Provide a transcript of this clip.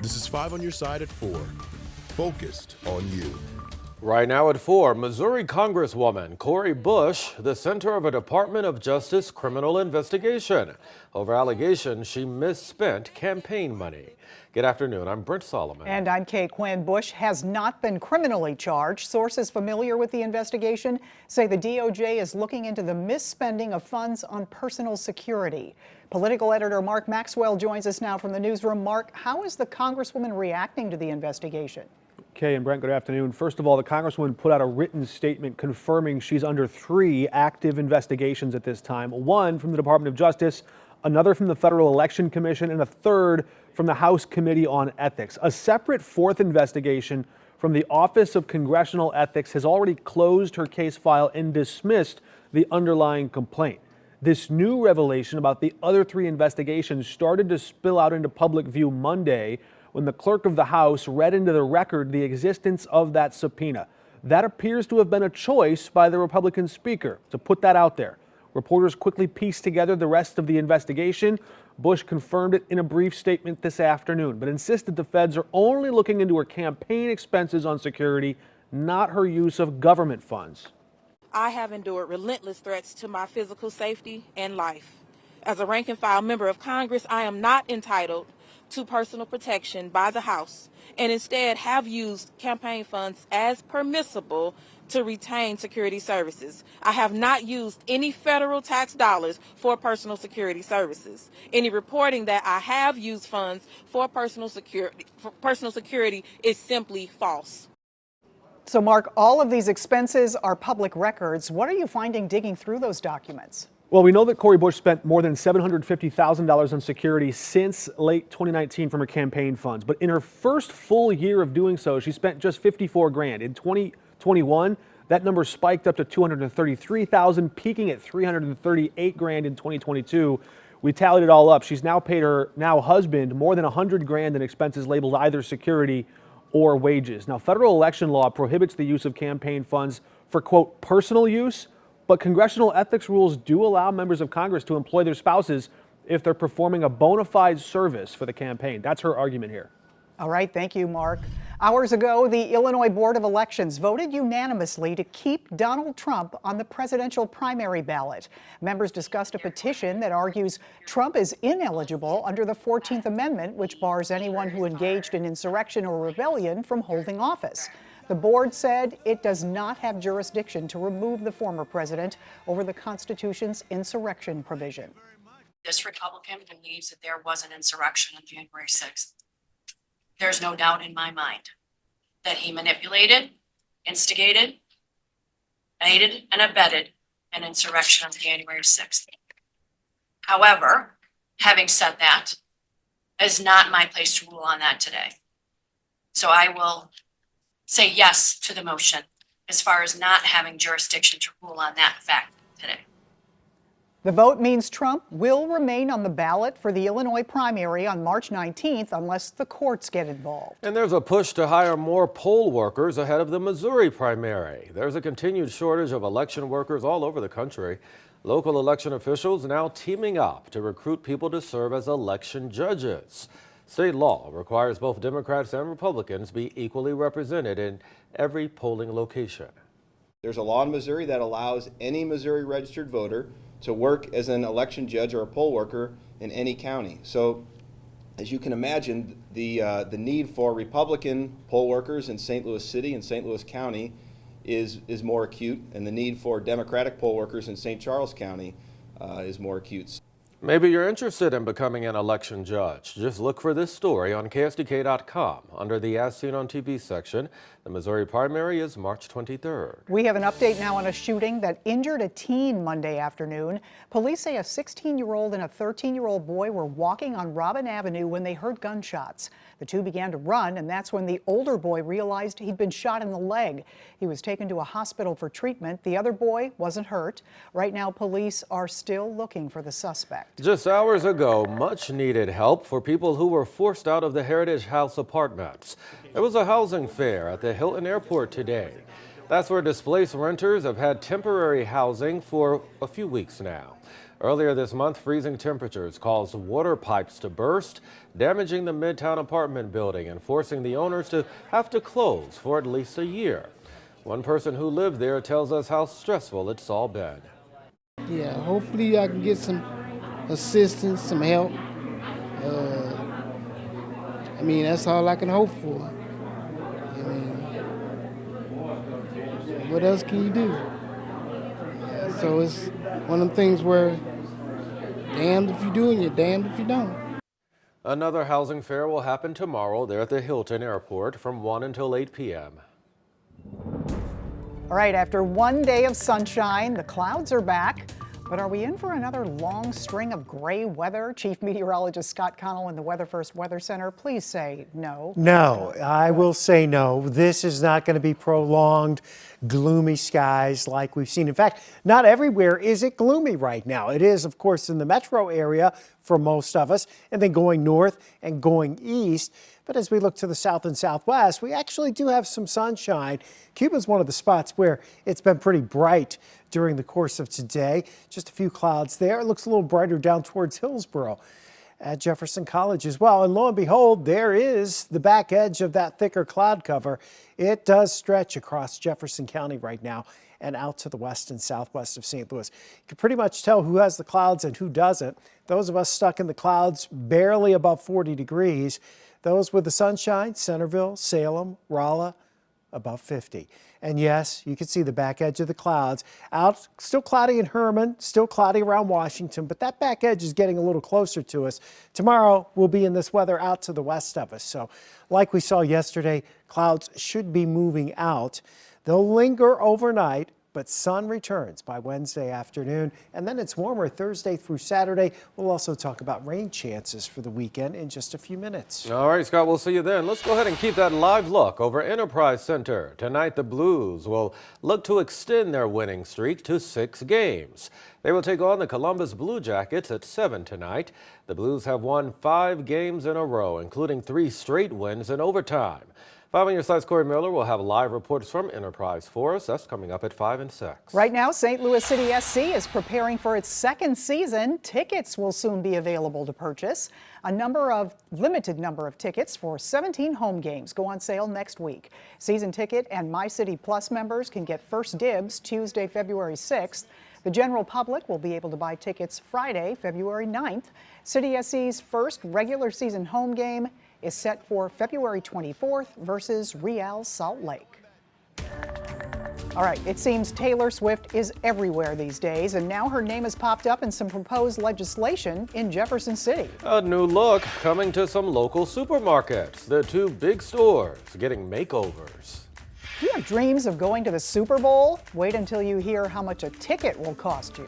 This is 5 on your side at 4. Focused on you. Right now at 4, Missouri Congresswoman Bush, the center of a Department of Justice criminal investigation over allegations she misspent campaign money. Good afternoon, I'm Brent Solomon. And I'm Kay Quinn. Bush has not been criminally charged. Sources familiar with the investigation say the DOJ is looking into the misspending of funds on personal security. Political editor Mark Maxwell joins us now from the newsroom. Mark, how is the Congresswoman reacting to the investigation? Kay and Brent, good afternoon. First of all, the Congresswoman put out a written statement confirming she's under 3 active investigations at this time. 1 from the Department of Justice, another from the Federal Election Commission, and a 3rd from the House Committee on Ethics. A separate 4th investigation from the Office of Congressional Ethics has already closed her case file and dismissed the underlying complaint. This new revelation about the other 3 investigations started to spill out into public view Monday when the clerk of the House read into the record the existence of that subpoena. That appears to have been a choice by the Republican Speaker to put that out there. Reporters quickly pieced together the rest of the investigation. Bush confirmed it in a brief statement this afternoon, but insisted the feds are only looking into her campaign expenses on security, not her use of government funds. I have endured relentless threats to my physical safety and life. As a rank-and-file member of Congress, I am not entitled to personal protection by the House and instead have used campaign funds as permissible to retain security services. I have not used any federal tax dollars for personal security services. Any reporting that I have used funds for personal security is simply false. So, Mark, all of these expenses are public records. What are you finding digging through those documents? Well, we know that Bush spent more than $750,000 on security since late 2019 from her campaign funds. But in her first full year of doing so, she spent just $54,000. In 2021, that number spiked up to $233,000, peaking at $338,000 in 2022. We tallied it all up. She's now paid her now husband more than $100,000 in expenses labeled either security or wages. Now, federal election law prohibits the use of campaign funds for, quote, personal use, but congressional ethics rules do allow members of Congress to employ their spouses if they're performing a bona fide service for the campaign. That's her argument here. All right, thank you, Mark. Hours ago, the Illinois Board of Elections voted unanimously to keep Donald Trump on the presidential primary ballot. Members discussed a petition that argues Trump is ineligible under the 14th Amendment, which bars anyone who engaged in insurrection or rebellion from holding office. The board said it does not have jurisdiction to remove the former president over the Constitution's insurrection provision. This Republican believes that there was an insurrection on January 6th. There's no doubt in my mind that he manipulated, instigated, aided, and abetted an insurrection on January 6th. However, having said that, it is not my place to rule on that today. So I will say yes to the motion as far as not having jurisdiction to rule on that fact today. The vote means Trump will remain on the ballot for the Illinois primary on March 19th unless the courts get involved. And there's a push to hire more poll workers ahead of the Missouri primary. There's a continued shortage of election workers all over the country. Local election officials now teaming up to recruit people to serve as election judges. State law requires both Democrats and Republicans be equally represented in every polling location. There's a law in Missouri that allows any Missouri registered voter to work as an election judge or a poll worker in any county. So, as you can imagine, the need for Republican poll workers in St. Louis City and St. Louis County is more acute, and the need for Democratic poll workers in St. Charles County is more acute. Maybe you're interested in becoming an election judge. Just look for this story on KSDK.com under the As Seen on TV section. The Missouri primary is March 23rd. We have an update now on a shooting that injured a teen Monday afternoon. Police say a 16-year-old and a 13-year-old boy were walking on Robin Avenue when they heard gunshots. The two began to run, and that's when the older boy realized he'd been shot in the leg. He was taken to a hospital for treatment. The other boy wasn't hurt. Right now, police are still looking for the suspect. Just hours ago, much needed help for people who were forced out of the Heritage House apartments. There was a housing fair at the Hilton Airport today. That's where displaced renters have had temporary housing for a few weeks now. Earlier this month, freezing temperatures caused water pipes to burst, damaging the Midtown apartment building and forcing the owners to have to close for at least a year. One person who lived there tells us how stressful it's all been. Yeah, hopefully I can get some assistance, some help. I mean, that's all I can hope for. I mean, what else can you do? So it's one of them things where damned if you do and you're damned if you don't. Another housing fair will happen tomorrow there at the Hilton Airport from 1 until 8 p.m. All right, after one day of sunshine, the clouds are back. But are we in for another long string of gray weather? Chief Meteorologist Scott Connell in the Weather First Weather Center, please say no. No, I will say no. This is not going to be prolonged gloomy skies like we've seen. In fact, not everywhere is it gloomy right now. It is, of course, in the metro area for most of us, and then going north and going east. But as we look to the south and southwest, we actually do have some sunshine. Cuba's one of the spots where it's been pretty bright during the course of today. Just a few clouds there. It looks a little brighter down towards Hillsborough at Jefferson College as well. And lo and behold, there is the back edge of that thicker cloud cover. It does stretch across Jefferson County right now and out to the west and southwest of St. Louis. You can pretty much tell who has the clouds and who doesn't. Those of us stuck in the clouds barely above 40 degrees. Those with the sunshine, Centerville, Salem, Rolla, above 50. And yes, you can see the back edge of the clouds. Out, still cloudy in Herman, still cloudy around Washington, but that back edge is getting a little closer to us. Tomorrow, we'll be in this weather out to the west of us. So like we saw yesterday, clouds should be moving out. They'll linger overnight, but sun returns by Wednesday afternoon, and then it's warmer Thursday through Saturday. We'll also talk about rain chances for the weekend in just a few minutes. All right, Scott, we'll see you then. Let's go ahead and keep that live look over Enterprise Center. Tonight, the Blues will look to extend their winning streak to 6 games. They will take on the Columbus Blue Jackets at 7 tonight. The Blues have won 5 games in a row, including 3 straight wins in overtime. 5 on your side's Corey Miller will have live reports from Enterprise for us. That's coming up at 5 and 6. Right now, St. Louis City SC is preparing for its second season. Tickets will soon be available to purchase. Limited number of tickets for 17 home games go on sale next week. Season ticket and My City Plus members can get first dibs Tuesday, February 6th. The general public will be able to buy tickets Friday, February 9th. City SC's first regular season home game is set for February 24th versus Real Salt Lake. All right, it seems Taylor Swift is everywhere these days, and now her name has popped up in some proposed legislation in Jefferson City. A new look coming to some local supermarkets. The 2 big stores getting makeovers. Do you have dreams of going to the Super Bowl? Wait until you hear how much a ticket will cost you.